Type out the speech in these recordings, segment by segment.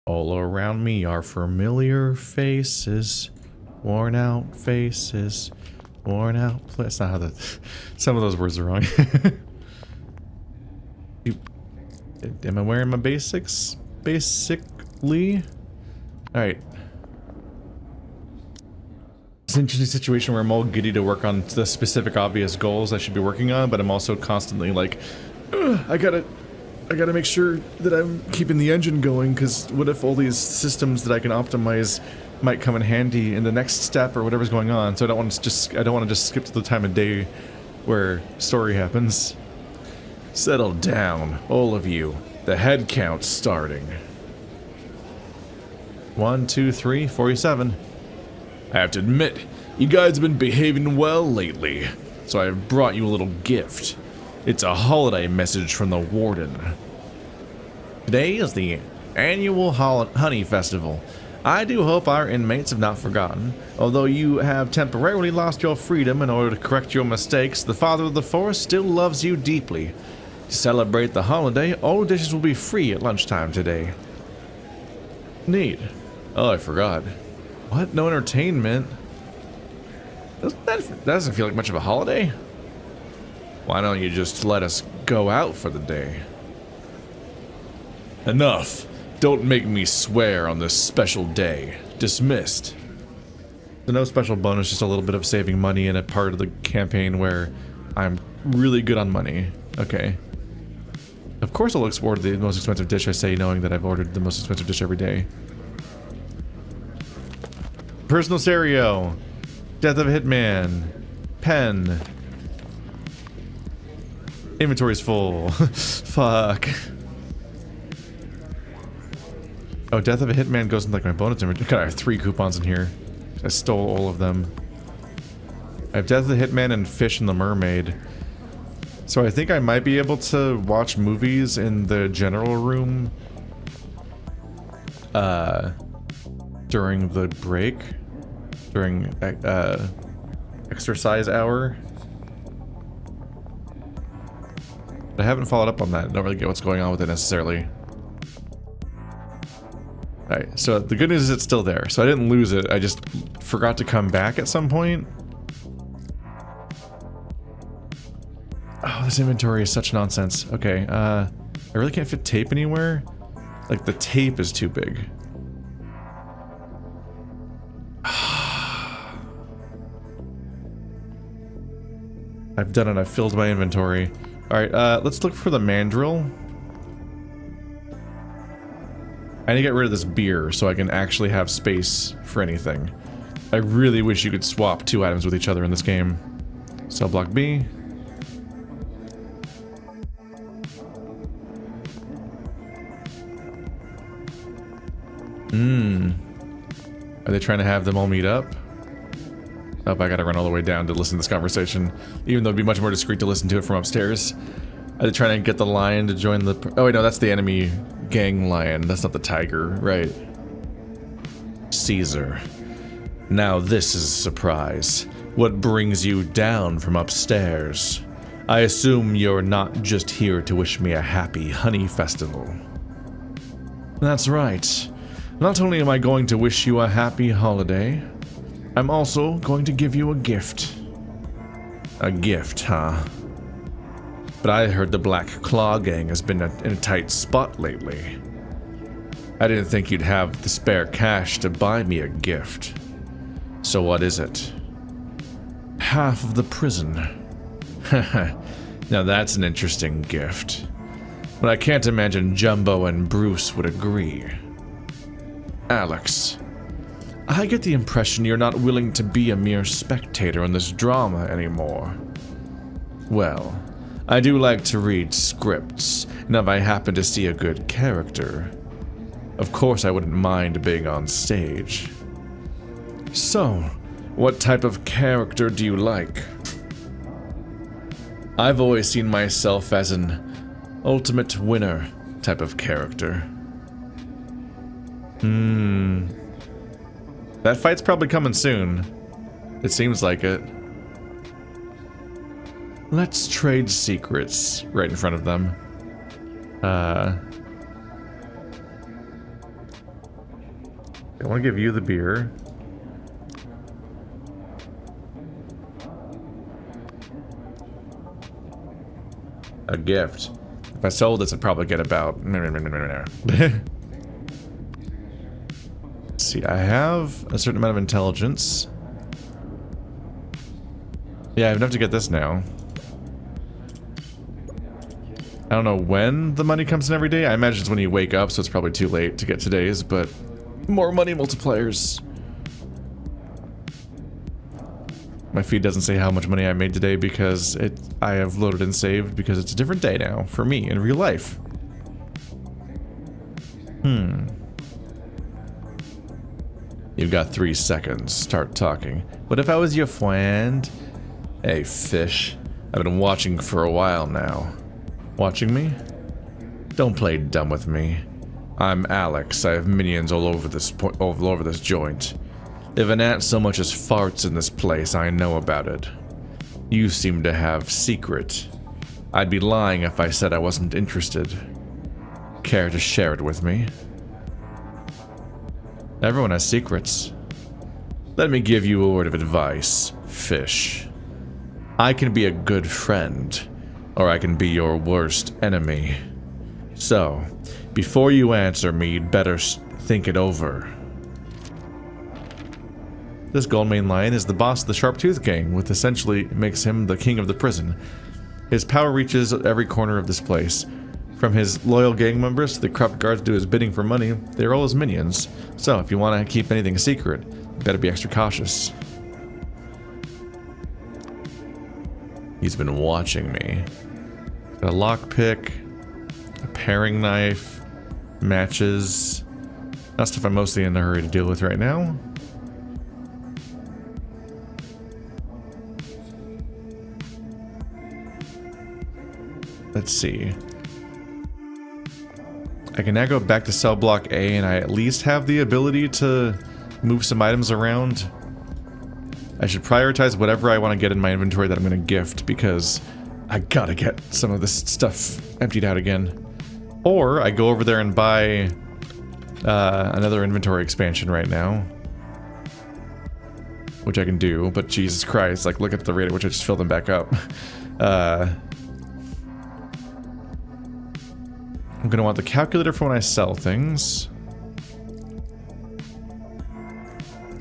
All around me are familiar faces, worn out faces, worn out. That's not how the. Some of those words are wrong. Am I wearing my basics? Basically. All right. It's an interesting situation where I'm all giddy to work on the specific obvious goals I should be working on, but I'm also constantly like, I gotta make sure that I'm keeping the engine going, because what if all these systems that I can optimize might come in handy in the next step or whatever's going on. So I don't want to just skip to the time of day where story happens. Settle down, all of you. The head count's starting. 1, 2, 3, 47. I have to admit, you guys have been behaving well lately, so I have brought you a little gift. It's a holiday message from the warden. Today is the annual honey festival. I do hope our inmates have not forgotten. Although you have temporarily lost your freedom in order to correct your mistakes, the Father of the Forest still loves you deeply. To celebrate the holiday, all dishes will be free at lunchtime today. Neat. Oh, I forgot. What? No entertainment? That doesn't feel like much of a holiday. Why don't you just let us go out for the day? Enough. Don't make me swear on this special day. Dismissed. So no special bonus, just a little bit of saving money in a part of the campaign where I'm really good on money. Okay. Of course I'll order the most expensive dish, I say, knowing that I've ordered the most expensive dish every day. Personal stereo. Death of a Hitman. Pen. Inventory's full. Fuck. Oh, Death of a Hitman goes into like my bonus inventory. God, I have 3 coupons in here. I stole all of them. I have Death of the Hitman and Fish and the Mermaid. So I think I might be able to watch movies in the general room during the break, during exercise hour. But I haven't followed up on that. I don't really get what's going on with it necessarily. Alright, so the good news is it's still there. So I didn't lose it, I just forgot to come back at some point. Oh, this inventory is such nonsense. Okay, I really can't fit tape anywhere. Like, the tape is too big. I've done it, I've filled my inventory. Alright, let's look for the mandrill. I need to get rid of this beer so I can actually have space for anything. I really wish you could swap 2 items with each other in this game. Cell block B. Are they trying to have them all meet up? Oh, I gotta run all the way down to listen to this conversation. Even though it'd be much more discreet to listen to it from upstairs. Are they trying to get the lion to join the... Oh wait, no, that's the enemy gang lion. That's not the tiger, right? Caesar. Now this is a surprise. What brings you down from upstairs? I assume you're not just here to wish me a happy honey festival. That's right. Not only am I going to wish you a happy holiday, I'm also going to give you a gift. A gift, huh? But I heard the Black Claw gang has been in a tight spot lately. I didn't think you'd have the spare cash to buy me a gift. So what is it? Half of the prison. Now that's an interesting gift. But I can't imagine Jumbo and Bruce would agree. Alex, I get the impression you're not willing to be a mere spectator in this drama anymore. Well, I do like to read scripts, and if I happen to see a good character, of course I wouldn't mind being on stage. So, what type of character do you like? I've always seen myself as an ultimate winner type of character. That fight's probably coming soon. It seems like it. Let's trade secrets right in front of them. I want to give you the beer. A gift. If I sold this, I'd probably get about... See, I have a certain amount of intelligence. Yeah, I have enough to get this now. I don't know when the money comes in every day. I imagine it's when you wake up, so it's probably too late to get today's, but more money multipliers. My feed doesn't say how much money I made today because I have loaded and saved because it's a different day now for me in real life. You've got 3 seconds. Start talking. What if I was your friend? Hey, fish. I've been watching for a while now. Watching me? Don't play dumb with me. I'm Alex. I have minions all over this joint. If an ant so much as farts in this place, I know about it. You seem to have secret. I'd be lying if I said I wasn't interested. Care to share it with me? Everyone has secrets. Let me give you a word of advice, fish. I can be a good friend, or I can be your worst enemy. So, before you answer me, you'd better think it over. This Goldmane Lion is the boss of the Sharp-Tooth Gang, which essentially makes him the king of the prison. His power reaches every corner of this place. From his loyal gang members to the corrupt guards do his bidding for money, they're all his minions. So, if you want to keep anything secret, you better be extra cautious. He's been watching me. Got a lockpick, a paring knife, matches. Not stuff I'm mostly in a hurry to deal with right now. Let's see. I can now go back to cell block A and I at least have the ability to move some items around. I should prioritize whatever I want to get in my inventory that I'm going to gift because I gotta get some of this stuff emptied out again. Or I go over there and buy another inventory expansion right now. Which I can do, but Jesus Christ, like look at the rate at which I just filled them back up. I'm gonna want the calculator for when I sell things.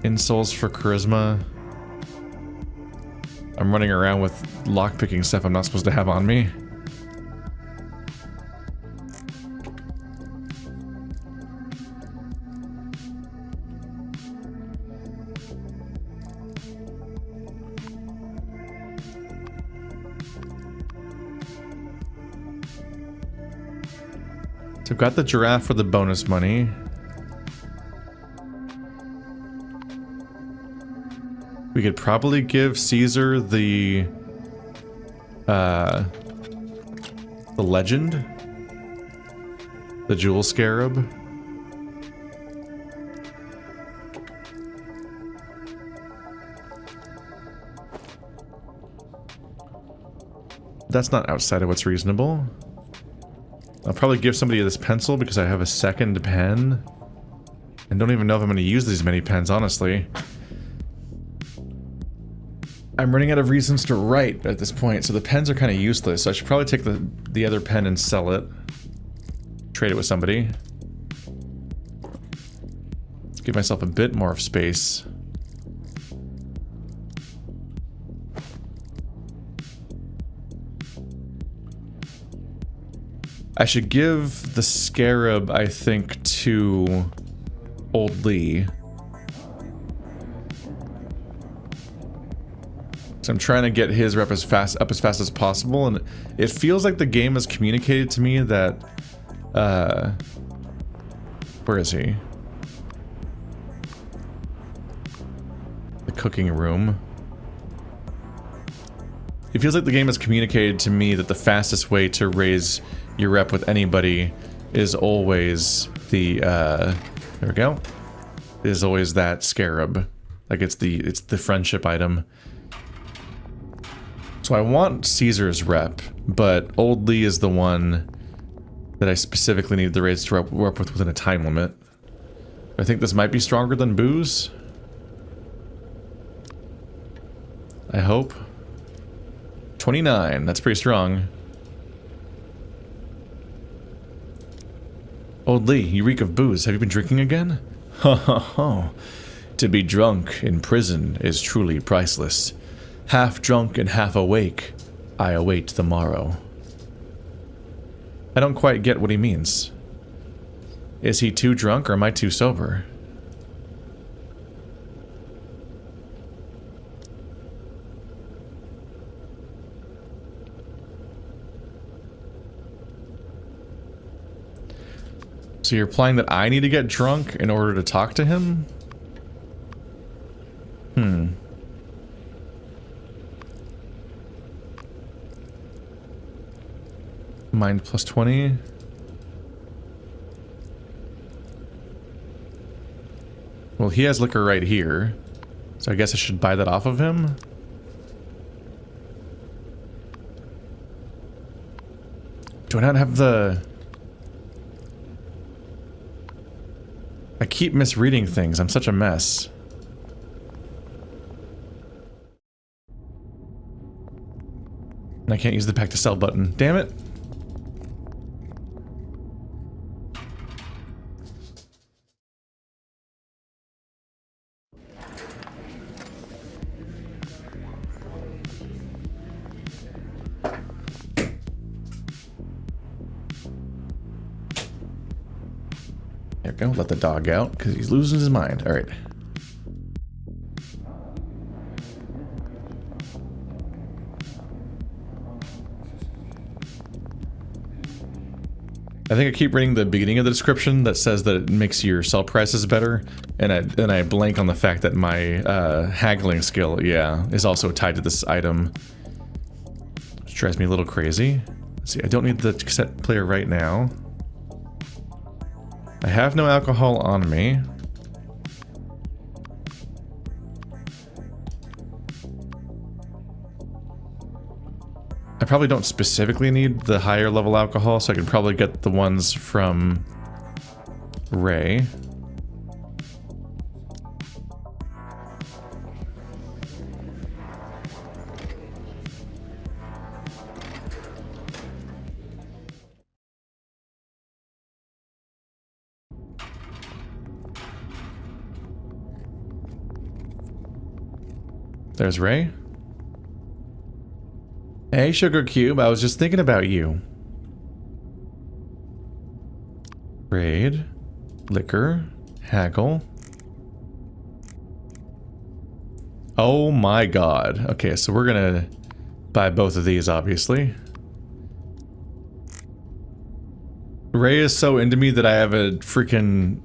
Insoles for charisma. I'm running around with lockpicking stuff I'm not supposed to have on me. So I've got the giraffe for the bonus money. We could probably give Caesar the legend, the jewel scarab. That's not outside of what's reasonable. I'll probably give somebody this pencil because I have a second pen. And don't even know if I'm going to use these many pens, honestly. I'm running out of reasons to write at this point, so the pens are kind of useless. So I should probably take the other pen and sell it. Trade it with somebody. Give myself a bit more of space. I should give the scarab, I think, to Old Lee. So I'm trying to get his rep up as fast as possible, and it feels like the game has communicated to me that, where is he? The cooking room. It feels like the game has communicated to me that the fastest way to raise your rep with anybody is always the, there we go. Is always that scarab. Like it's the friendship item. So I want Caesar's rep, but Old Lee is the one that I specifically need the raise to rep with within a time limit. I think this might be stronger than booze. I hope. 29, that's pretty strong. Old Lee, you reek of booze. Have you been drinking again? Ha ha ha. To be drunk in prison is truly priceless. Half drunk and half awake, I await the morrow. I don't quite get what he means. Is he too drunk or am I too sober? So you're implying that I need to get drunk in order to talk to him? Mind plus 20. Well, he has liquor right here. So I guess I should buy that off of him? Do I not have the... I keep misreading things. I'm such a mess. And I can't use the back to sell button. Damn it. There we go. Let the dog out because he's losing his mind. All right. I think I keep reading the beginning of the description that says that it makes your sell prices better, and I blank on the fact that my haggling skill, yeah, is also tied to this item, which drives me a little crazy. Let's see, I don't need the cassette player right now. I have no alcohol on me. I probably don't specifically need the higher level alcohol, so I can probably get the ones from Ray. There's Ray. Hey, Sugar Cube, I was just thinking about you. Trade. Liquor. Haggle. Oh my god. Okay, so we're gonna buy both of these, obviously. Ray is so into me that I have a freaking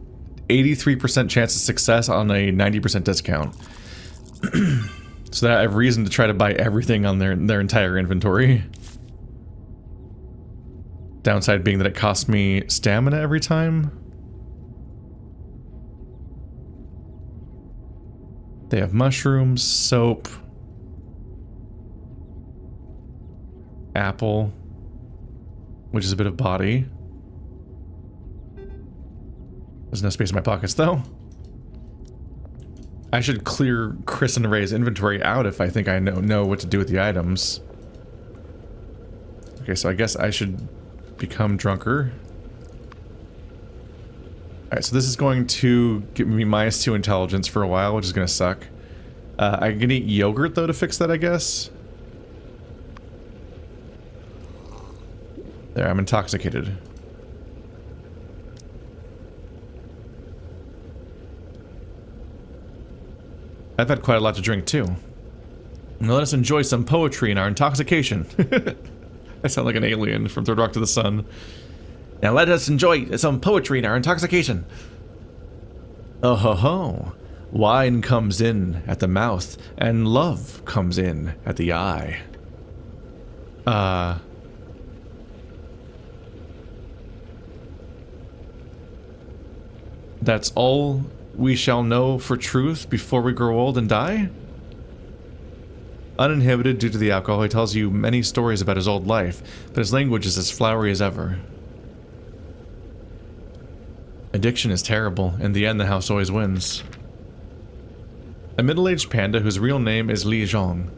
83% chance of success on a 90% discount. So that I have reason to try to buy everything on their entire inventory. Downside being that it costs me stamina every time. They have mushrooms, soap, apple, which is a bit of body. There's no space in my pockets though. I should clear Chris and Ray's inventory out if I think I know what to do with the items. Okay, so I guess I should become drunker. Alright, so this is going to give me -2 intelligence for a while, which is going to suck. I can eat yogurt, though, to fix that, I guess. There, I'm intoxicated. I've had quite a lot to drink, too. Now let us enjoy some poetry in our intoxication. I sound like an alien from Third Rock to the Sun. Now let us enjoy some poetry in our intoxication. Oh ho ho. Wine comes in at the mouth, and love comes in at the eye. That's all we shall know for truth before we grow old and die? Uninhibited due to the alcohol, he tells you many stories about his old life, but his language is as flowery as ever. Addiction is terrible. In the end, the house always wins. A middle-aged panda whose real name is Li Zhong.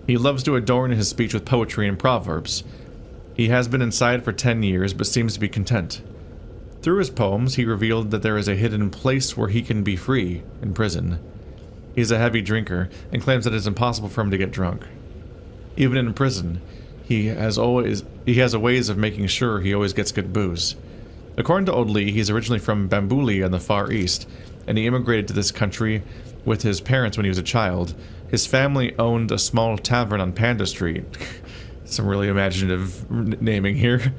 He loves to adorn his speech with poetry and proverbs. He has been inside for 10 years, but seems to be content. Through his poems, he revealed that there is a hidden place where he can be free, in prison. He is a heavy drinker, and claims that it is impossible for him to get drunk. Even in prison, he has a ways of making sure he always gets good booze. According to old Lee, he's originally from Bambuli in the Far East, and he immigrated to this country with his parents when he was a child. His family owned a small tavern on Panda Street. Some really imaginative naming here.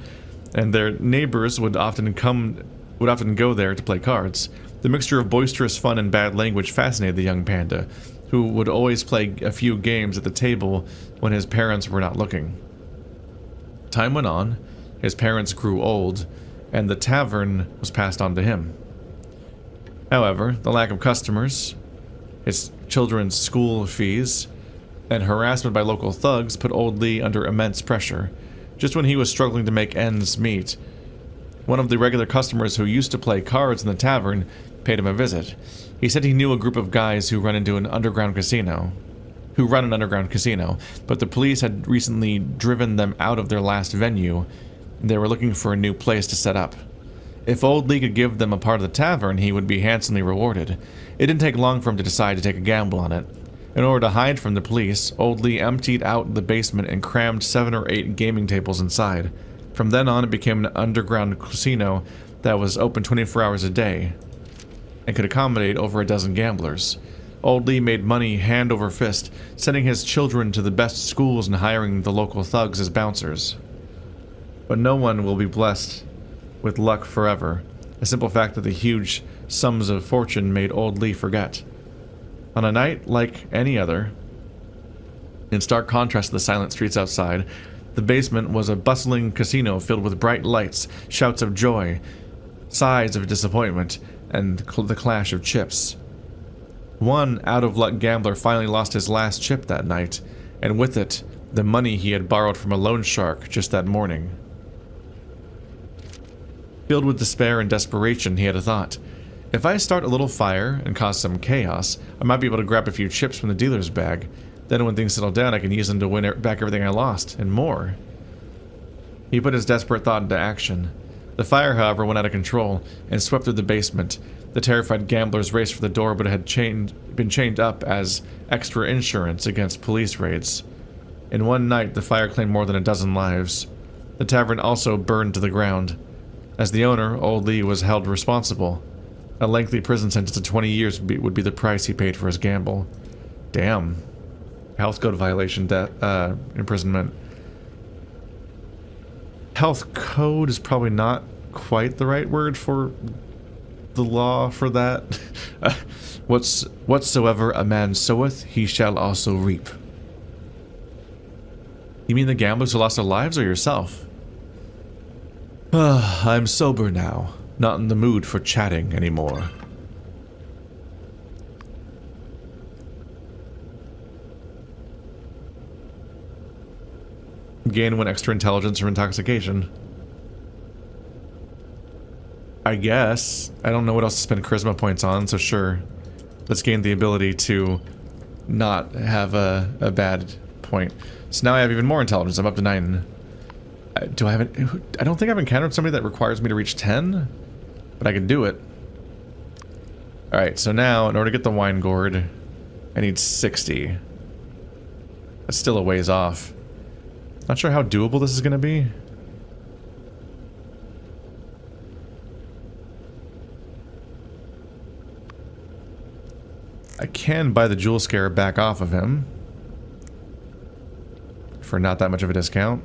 And their neighbors would often go there to play cards. The mixture of boisterous fun and bad language fascinated the young panda, who would always play a few games at the table when his parents were not looking. Time went on, his parents grew old, and the tavern was passed on to him. However, the lack of customers, his children's school fees, and harassment by local thugs put old Lee under immense pressure. Just when he was struggling to make ends meet, one of the regular customers who used to play cards in the tavern paid him a visit. He said he knew a group of guys who run an underground casino, but the police had recently driven them out of their last venue, and they were looking for a new place to set up. If old Lee could give them a part of the tavern, he would be handsomely rewarded. It didn't take long for him to decide to take a gamble on it. In order to hide from the police, old Lee emptied out the basement and crammed 7 or 8 gaming tables inside. From then on, it became an underground casino that was open 24 hours a day and could accommodate over a dozen gamblers. Old Lee made money hand over fist, sending his children to the best schools and hiring the local thugs as bouncers. But no one will be blessed with luck forever. A simple fact that the huge sums of fortune made old Lee forget. On a night like any other, in stark contrast to the silent streets outside, the basement was a bustling casino filled with bright lights, shouts of joy, sighs of disappointment, and the clash of chips. One out-of-luck gambler finally lost his last chip that night, and with it, the money he had borrowed from a loan shark just that morning. Filled with despair and desperation, he had a thought. If I start a little fire and cause some chaos, I might be able to grab a few chips from the dealer's bag. Then when things settle down, I can use them to win back everything I lost, and more. He put his desperate thought into action. The fire, however, went out of control and swept through the basement. The terrified gamblers raced for the door, but it had been chained up as extra insurance against police raids. In one night, the fire claimed more than a dozen lives. The tavern also burned to the ground. As the owner, old Lee was held responsible. A lengthy prison sentence of 20 years would be the price he paid for his gamble. Damn. Health code violation, imprisonment. Health code is probably not quite the right word for the law for that. Whatsoever a man soweth, he shall also reap. You mean the gamblers who lost their lives, or yourself? I'm sober now, not in the mood for chatting anymore. Gain 1 extra intelligence from intoxication. I guess. I don't know what else to spend charisma points on, so sure. Let's gain the ability to not have a bad point. So now I have even more intelligence. I'm up to 9. I don't think I've encountered somebody that requires me to reach 10, but I can do it. Alright, so now, in order to get the wine gourd, I need 60. That's still a ways off. Not sure how doable this is going to be. I can buy the jewel scare back off of him for not that much of a discount.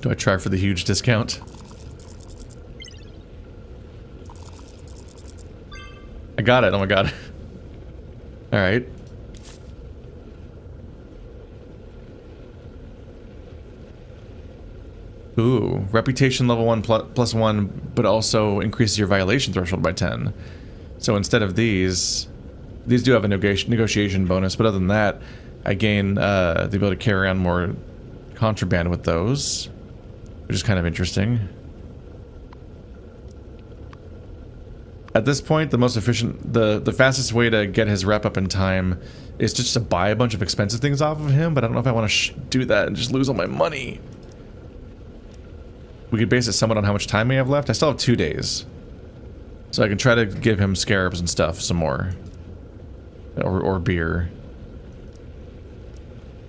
Do I try for the huge discount? I got it. Oh my god. Alright. Ooh, reputation level 1 plus 1, but also increases your violation threshold by 10. So instead of these do have a negotiation bonus, but other than that, I gain the ability to carry on more contraband with those, which is kind of interesting. At this point, the most efficient, the fastest way to get his rep up in time is just to buy a bunch of expensive things off of him, but I don't know if I want to do that and just lose all my money. We could base it somewhat on how much time we have left. I still have 2 days. So I can try to give him scarabs and stuff some more. Or beer.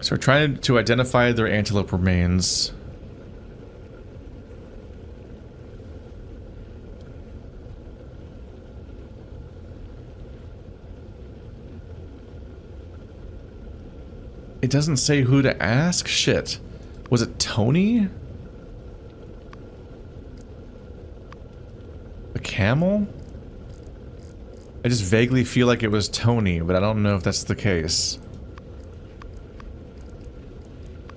So we're trying to identify their antelope remains. It doesn't say who to ask? Shit. Was it Tony? A camel? I just vaguely feel like it was Tony, but I don't know if that's the case.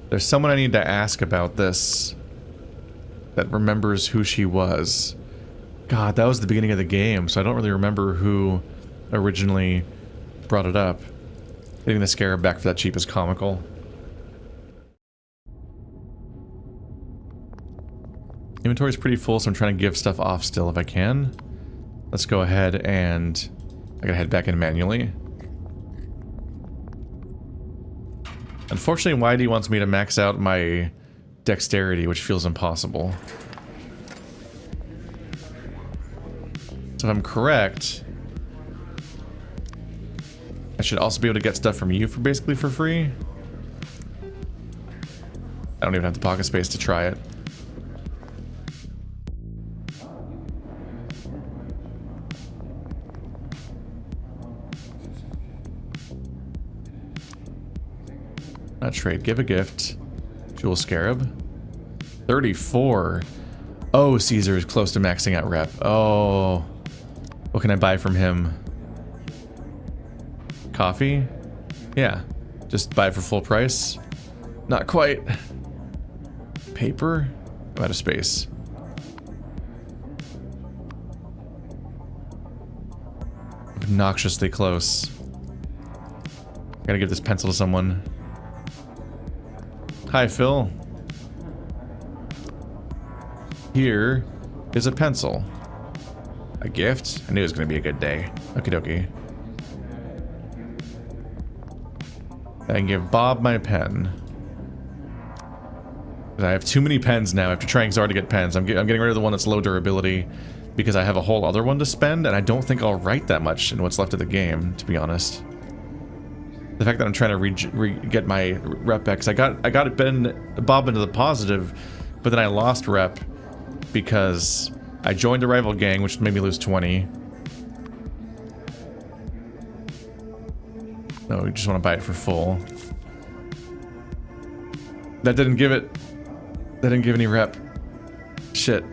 There's someone I need to ask about this that remembers who she was. God, that was the beginning of the game, so I don't really remember who originally brought it up. Getting the scarab back for that cheap is comical. Inventory's pretty full, so I'm trying to give stuff off still if I can. Let's go ahead and... I gotta head back in manually. Unfortunately, YD wants me to max out my dexterity, which feels impossible. So if I'm correct... I should also be able to get stuff from you for basically for free. I don't even have the pocket space to try it. Not trade, give a gift. Jewel scarab. 34. Oh, Caesar is close to maxing out rep. Oh. What can I buy from him? Coffee? Yeah. Just buy it for full price? Not quite. Paper? I'm out of space. Obnoxiously close. Gotta give this pencil to someone. Hi, Phil. Here is a pencil. A gift? I knew it was gonna be a good day. Okie dokie. I can give Bob my pen. I have too many pens now. After trying so hard to get pens, I'm getting rid of the one that's low durability because I have a whole other one to spend, and I don't think I'll write that much in what's left of the game, to be honest. The fact that I'm trying to get my rep back, 'cause I got Bob into the positive, but then I lost rep because I joined a rival gang, which made me lose 20. No, we just want to buy it for full. That didn't give it... That didn't give any rep. Shit.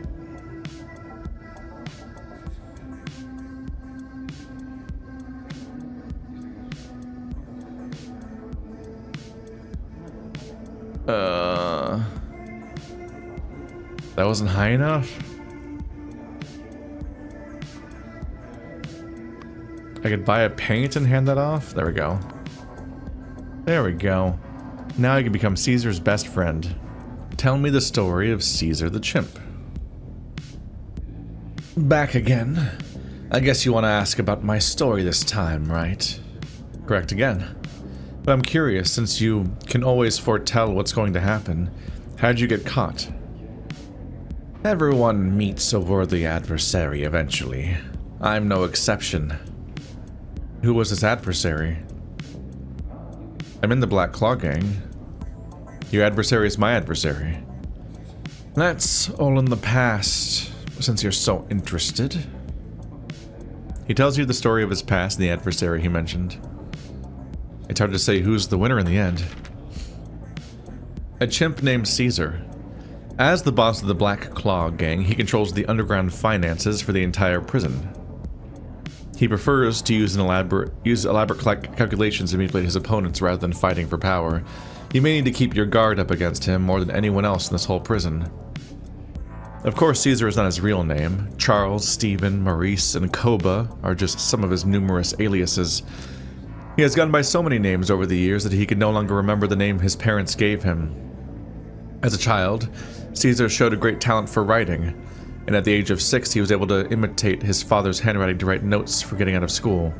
That wasn't high enough? I could buy a paint and hand that off? There we go. There we go. Now I can become Caesar's best friend. Tell me the story of Caesar the chimp. Back again. I guess you want to ask about my story this time, right? Correct again. But I'm curious, since you can always foretell what's going to happen, how'd you get caught? Everyone meets a worthy adversary eventually. I'm no exception. Who was this adversary? I'm in the Black Claw gang. Your adversary is my adversary. That's all in the past, since you're so interested. He tells you the story of his past and the adversary he mentioned. It's hard to say who's the winner in the end. A chimp named Caesar. As the boss of the Black Claw gang, he controls the underground finances for the entire prison. He prefers to use elaborate calculations to manipulate his opponents rather than fighting for power. You may need to keep your guard up against him more than anyone else in this whole prison. Of course, Caesar is not his real name. Charles, Stephen, Maurice, and Koba are just some of his numerous aliases. He has gone by so many names over the years that he can no longer remember the name his parents gave him. As a child, Caesar showed a great talent for writing, and at the age of 6 he was able to imitate his father's handwriting to write notes for getting out of school.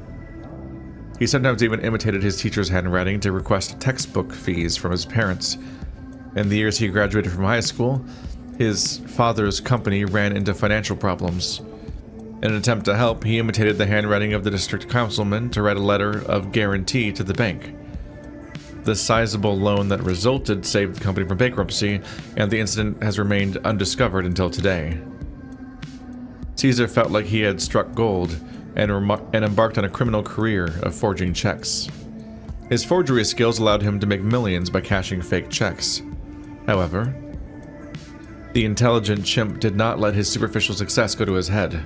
He sometimes even imitated his teacher's handwriting to request textbook fees from his parents. In the years he graduated from high school, his father's company ran into financial problems. In an attempt to help, he imitated the handwriting of the district councilman to write a letter of guarantee to the bank. The sizable loan that resulted saved the company from bankruptcy, and the incident has remained undiscovered until today. Caesar felt like he had struck gold and embarked on a criminal career of forging checks. His forgery skills allowed him to make millions by cashing fake checks. However, the intelligent chimp did not let his superficial success go to his head.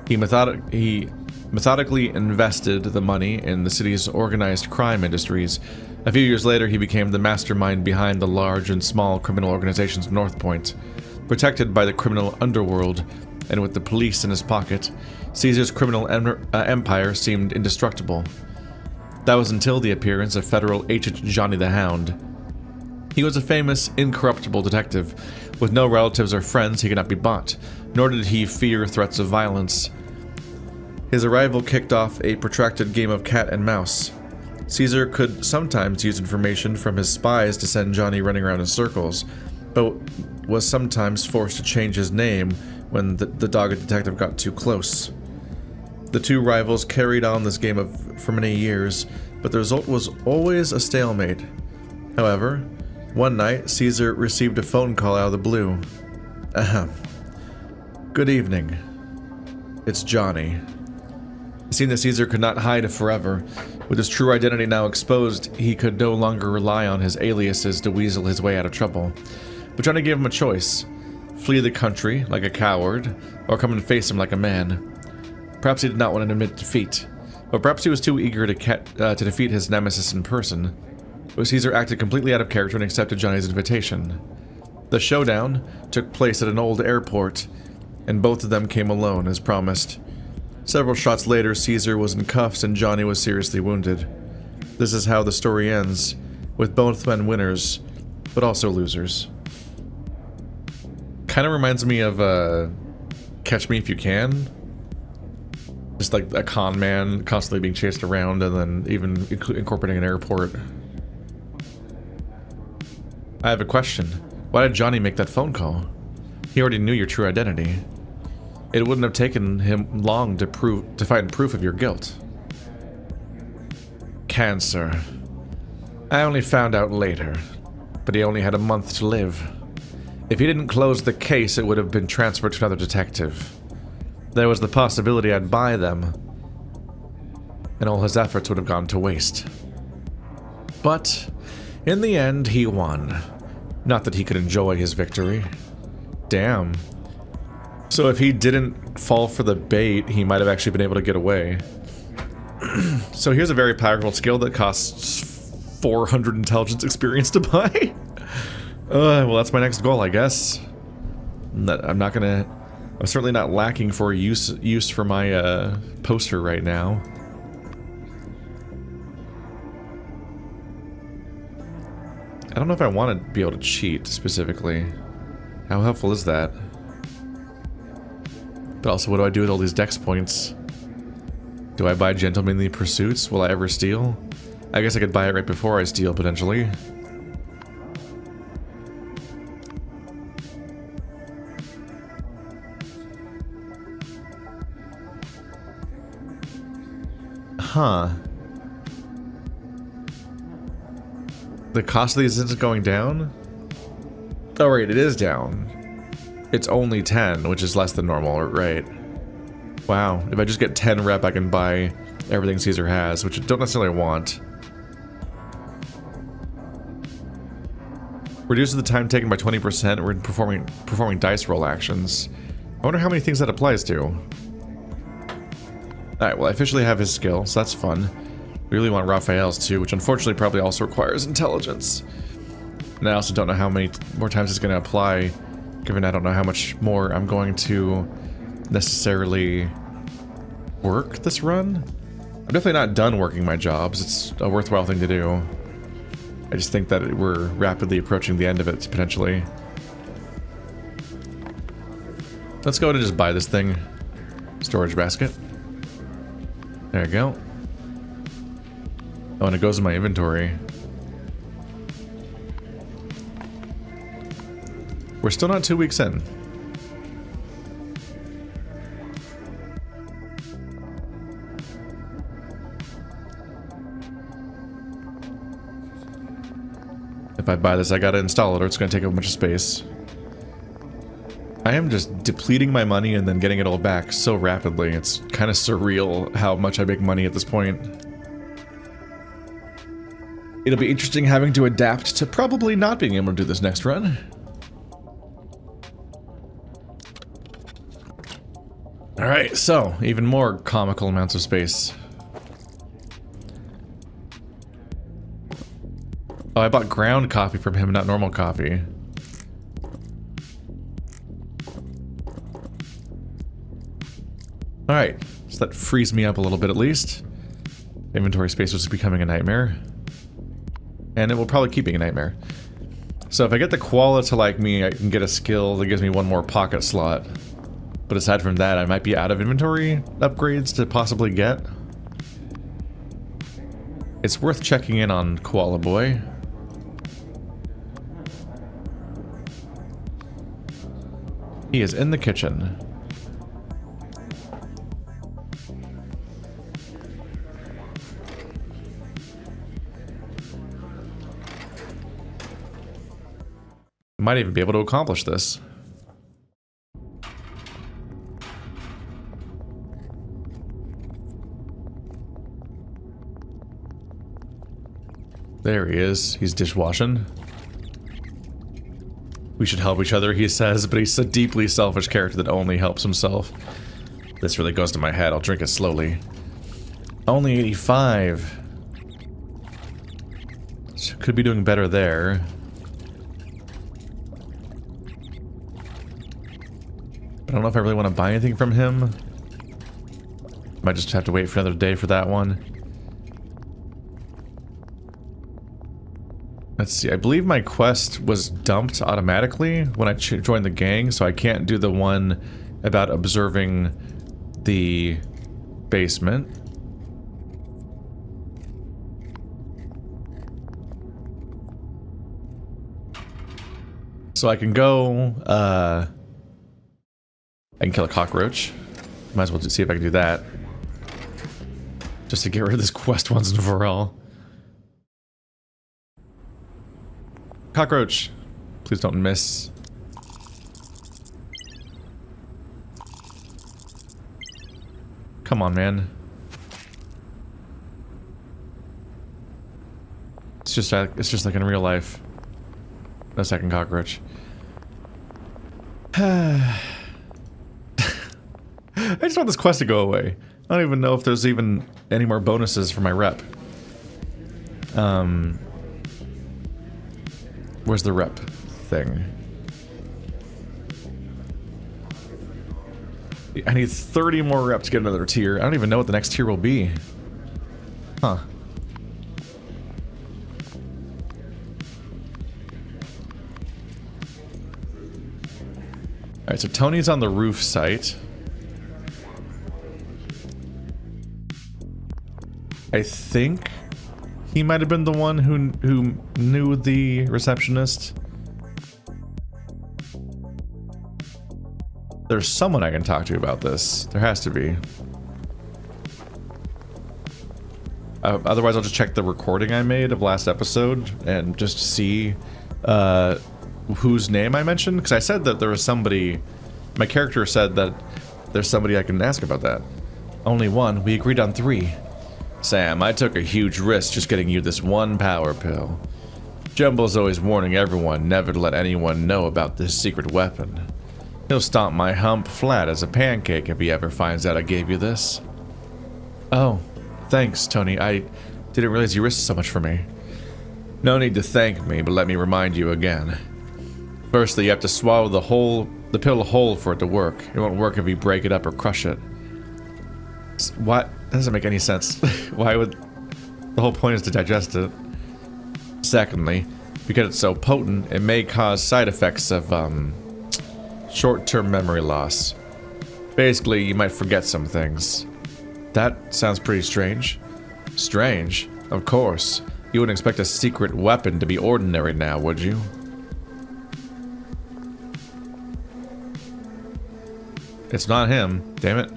He methodically invested the money in the city's organized crime industries. A few years later, he became the mastermind behind the large and small criminal organizations of North Point. Protected by the criminal underworld, and with the police in his pocket, Caesar's criminal empire seemed indestructible. That was until the appearance of federal agent Johnny the Hound. He was a famous, incorruptible detective. With no relatives or friends, he could not be bought, nor did he fear threats of violence. His arrival kicked off a protracted game of cat and mouse. Caesar could sometimes use information from his spies to send Johnny running around in circles, but was sometimes forced to change his name when the dogged detective got too close. The two rivals carried on this game for many years, but the result was always a stalemate. However, one night, Caesar received a phone call out of the blue. Ahem. Good evening. It's Johnny. It seemed that Caesar could not hide forever. With his true identity now exposed, he could no longer rely on his aliases to weasel his way out of trouble. But Johnny gave him a choice. Flee the country like a coward, or come and face him like a man. Perhaps he did not want to admit defeat, or perhaps he was too eager to defeat his nemesis in person. But Caesar acted completely out of character and accepted Johnny's invitation. The showdown took place at an old airport, and both of them came alone as promised. Several shots later, Caesar was in cuffs and Johnny was seriously wounded. This is how the story ends, with both men winners, but also losers. Kind of reminds me of Catch Me If You Can. Just like a con man constantly being chased around and then even incorporating an airport. I have a question. Why did Johnny make that phone call? He already knew your true identity. It wouldn't have taken him long to find proof of your guilt. Cancer. I only found out later, but he only had a month to live. If he didn't close the case, it would have been transferred to another detective. There was the possibility I'd buy them, and all his efforts would have gone to waste. But, in the end, he won. Not that he could enjoy his victory. Damn. So if he didn't fall for the bait, he might have actually been able to get away. So here's a very powerful skill that costs 400 intelligence experience to buy. Well, that's my next goal, I guess. I'm certainly not lacking for use for my poster right now. I don't know if I want to be able to cheat specifically. How helpful is that? But also, what do I do with all these dex points? Do I buy Gentlemanly Pursuits? Will I ever steal? I guess I could buy it right before I steal, potentially. Huh. The cost of these isn't going down? Oh, right, it is down. It's only 10, which is less than normal, right? Wow, if I just get 10 rep, I can buy everything Caesar has, which I don't necessarily want. Reduces the time taken by 20% when performing dice roll actions. I wonder how many things that applies to. Alright, well, I officially have his skill, so that's fun. We really want Raphael's too, which unfortunately probably also requires intelligence. And I also don't know how many more times it's going to apply, given I don't know how much more I'm going to necessarily work this run. I'm definitely not done working my jobs. It's a worthwhile thing to do. I just think that we're rapidly approaching the end of it, potentially. Let's go ahead and just buy this thing. Storage basket. There we go. Oh, and it goes in my inventory. We're still not 2 weeks in. If I buy this, I gotta install it or it's gonna take up a bunch of space. I am just depleting my money and then getting it all back so rapidly. It's kind of surreal how much I make money at this point. It'll be interesting having to adapt to probably not being able to do this next run. Alright, so, even more comical amounts of space. Oh, I bought ground coffee from him, not normal coffee. Alright, so that frees me up a little bit at least. Inventory space was becoming a nightmare. And it will probably keep being a nightmare. So if I get the koala to like me, I can get a skill that gives me one more pocket slot. But aside from that, I might be out of inventory upgrades to possibly get. It's worth checking in on Koala Boy. He is in the kitchen. Might even be able to accomplish this. There he is. He's dishwashing. We should help each other, he says, but he's a deeply selfish character that only helps himself. This really goes to my head. I'll drink it slowly. Only 85. Could be doing better there. I don't know if I really want to buy anything from him. Might just have to wait for another day for that one. Let's see, I believe my quest was dumped automatically when I joined the gang, so I can't do the one about observing the basement. So I can go, I can kill a cockroach. Might as well see if I can do that. Just to get rid of this quest once and for all. Cockroach, please don't miss. Come on, man. It's just like in real life. No second cockroach. I just want this quest to go away. I don't even know if there's even any more bonuses for my rep. Where's the rep thing? I need 30 more reps to get another tier. I don't even know what the next tier will be. Huh. Alright, so Tony's on the roof site. I think he might have been the one who knew the receptionist. There's someone I can talk to about this. There has to be. Otherwise, I'll just check the recording I made of last episode and just see whose name I mentioned. Because I said that there was somebody... My character said that there's somebody I can ask about that. Only one. We agreed on 3. Sam, I took a huge risk just getting you this one power pill. Jumble's always warning everyone never to let anyone know about this secret weapon. He'll stomp my hump flat as a pancake if he ever finds out I gave you this. Oh, thanks, Tony. I didn't realize you risked so much for me. No need to thank me, but let me remind you again. Firstly, you have to swallow the pill whole for it to work. It won't work if you break it up or crush it. What? That doesn't make any sense. Why would... The whole point is to digest it. Secondly, because it's so potent, it may cause side effects of, short-term memory loss. Basically, you might forget some things. That sounds pretty strange. Strange? Of course. You wouldn't expect a secret weapon to be ordinary now, would you? It's not him. Damn it.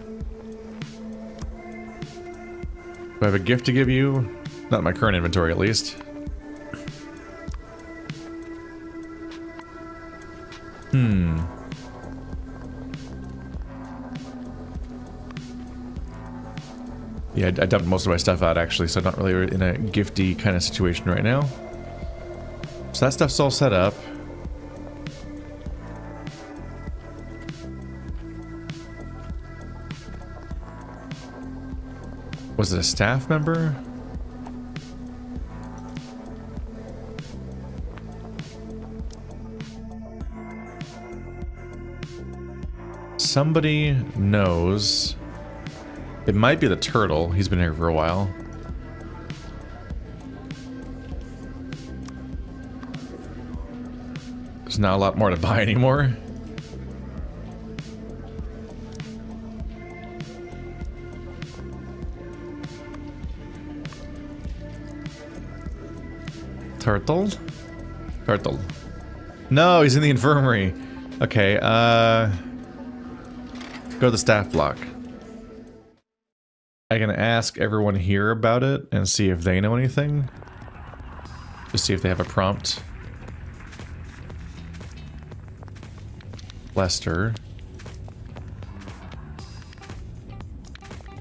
Do I have a gift to give you? Not in my current inventory, at least. Yeah, I dumped most of my stuff out, actually, so I'm not really in a gifty kind of situation right now. So that stuff's all set up. Was it a staff member? Somebody knows. It might be the turtle. He's been here for a while. There's not a lot more to buy anymore. Turtle? Turtle. No, he's in the infirmary. Okay, go to the staff block. I can ask everyone here about it and see if they know anything. Just see if they have a prompt. Lester.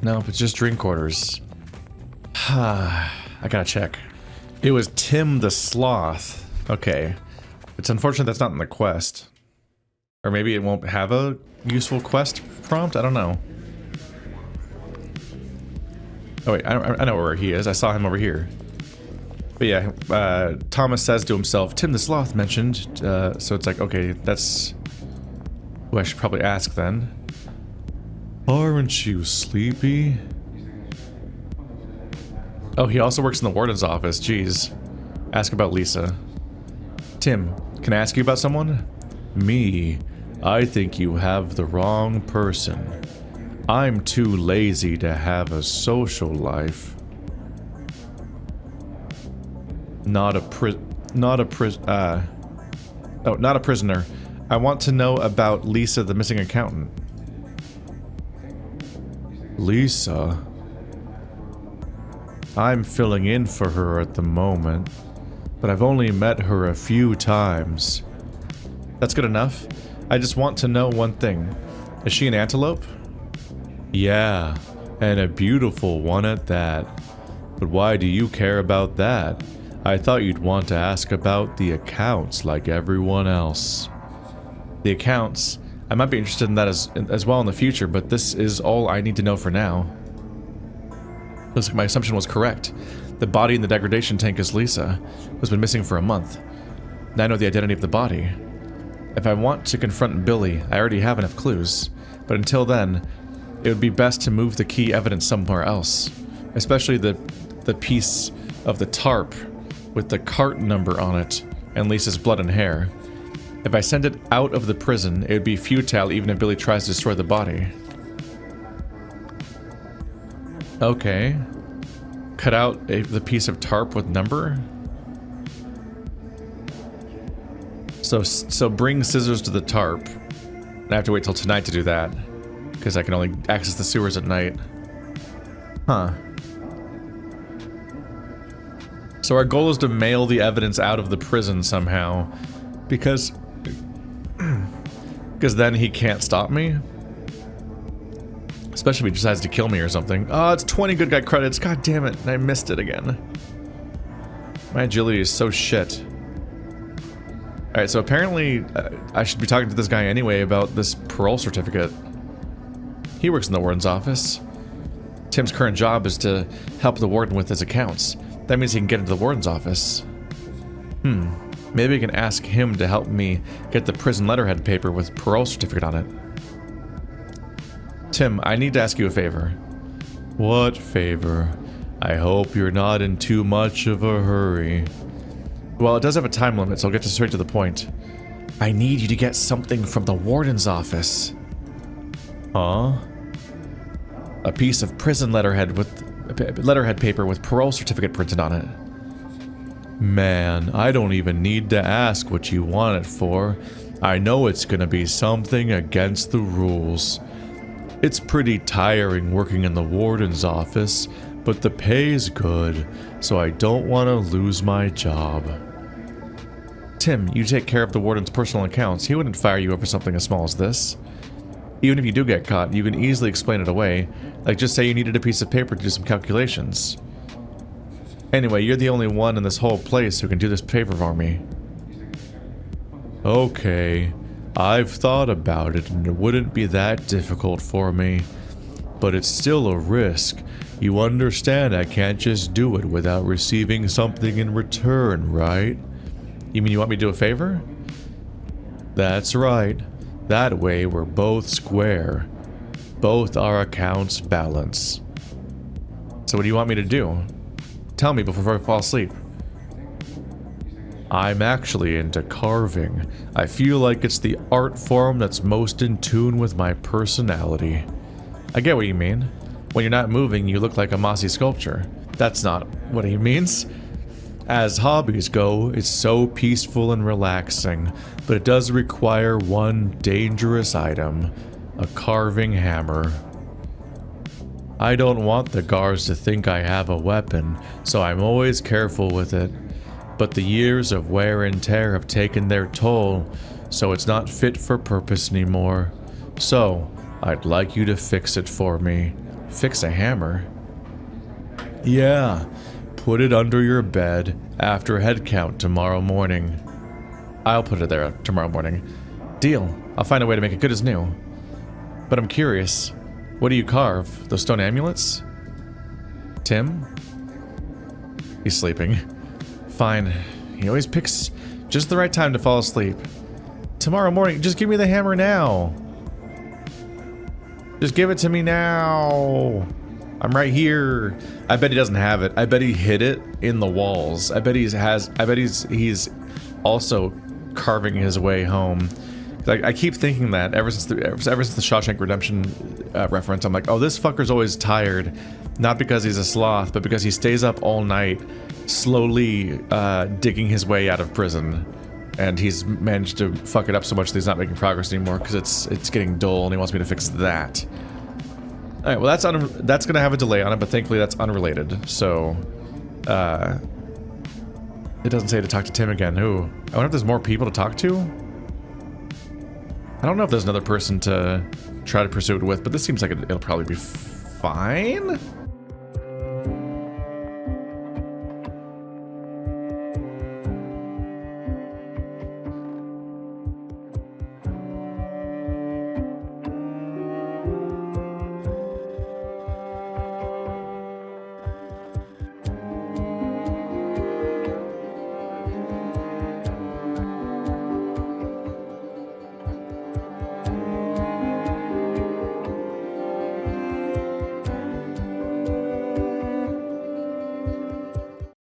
Nope, it's just drink orders. I gotta check. It was Tim the Sloth. Okay. It's unfortunate that's not in the quest. Or maybe it won't have a useful quest prompt? I don't know. Oh wait, I know where he is. I saw him over here. But yeah, Thomas says to himself, Tim the Sloth mentioned, so it's like, okay, that's who I should probably ask then. Aren't you sleepy? Oh, he also works in the warden's office, jeez. Ask about Lisa. Tim, can I ask you about someone? Me? I think you have the wrong person. I'm too lazy to have a social life. Not a prisoner. I want to know about Lisa, the missing accountant. Lisa? I'm filling in for her at the moment, but I've only met her a few times. That's good enough. I just want to know one thing. Is she an antelope? Yeah, and a beautiful one at that. But why do you care about that? I thought you'd want to ask about the accounts like everyone else. The accounts? I might be interested in that as well in the future, but this is all I need to know for now. Looks like my assumption was correct. The body in the degradation tank is Lisa, who's been missing for a month. Now I know the identity of the body. If I want to confront Billy, I already have enough clues, but until then, it would be best to move the key evidence somewhere else, especially the piece of the tarp with the cart number on it and Lisa's blood and hair. If I send it out of the prison, it would be futile even if Billy tries to destroy the body. Okay. Cut out the piece of tarp with number? So bring scissors to the tarp. I have to wait till tonight to do that, because I can only access the sewers at night. Huh. So our goal is to mail the evidence out of the prison somehow, because then he can't stop me. Especially if he decides to kill me or something. Oh, it's 20 good guy credits. God damn it, I missed it again. My agility is so shit. Alright, so apparently I should be talking to this guy anyway about this parole certificate. He works in the warden's office. Tim's current job is to help the warden with his accounts. That means he can get into the warden's office. Maybe I can ask him to help me get the prison letterhead paper with parole certificate on it. Tim, I need to ask you a favor. What favor? I hope you're not in too much of a hurry. Well, it does have a time limit, so I'll get straight to the point. I need you to get something from the warden's office. Huh? A piece of prison letterhead paper with parole certificate printed on it. Man, I don't even need to ask what you want it for. I know it's gonna be something against the rules. It's pretty tiring working in the warden's office, but the pay's good, so I don't want to lose my job. Tim, you take care of the warden's personal accounts. He wouldn't fire you over something as small as this. Even if you do get caught, you can easily explain it away. Like, just say you needed a piece of paper to do some calculations. Anyway, you're the only one in this whole place who can do this favor for me. Okay, I've thought about it and it wouldn't be that difficult for me. But it's still a risk. You understand I can't just do it without receiving something in return, right? You mean you want me to do a favor? That's right. That way we're both square. Both our accounts balance. So what do you want me to do? Tell me before I fall asleep. I'm actually into carving. I feel like it's the art form that's most in tune with my personality. I get what you mean. When you're not moving, you look like a mossy sculpture. That's not what he means. As hobbies go, it's so peaceful and relaxing, but it does require one dangerous item, a carving hammer. I don't want the guards to think I have a weapon, so I'm always careful with it. But the years of wear and tear have taken their toll, so it's not fit for purpose anymore. So, I'd like you to fix it for me. Fix a hammer? Yeah. Put it under your bed after head count tomorrow morning. I'll put it there tomorrow morning. Deal. I'll find a way to make it good as new. But I'm curious. What do you carve? Those stone amulets? Tim? He's sleeping. Fine. He always picks just the right time to fall asleep. Tomorrow morning, just give me the hammer now. Just give it to me now. I'm right here. I bet he doesn't have it. I bet he hid it in the walls. I bet he's also carving his way home. Like, I keep thinking that ever since the Shawshank Redemption reference. I'm like, oh, this fucker's always tired, not because he's a sloth, but because he stays up all night, slowly digging his way out of prison, and he's managed to fuck it up so much that he's not making progress anymore because it's getting dull, and he wants me to fix that. All right, well, that's gonna have a delay on it, but thankfully that's unrelated. So, it doesn't say to talk to Tim again. Who? I wonder if there's more people to talk to. I don't know if there's another person to try to pursue it with, but this seems like it'll probably be fine.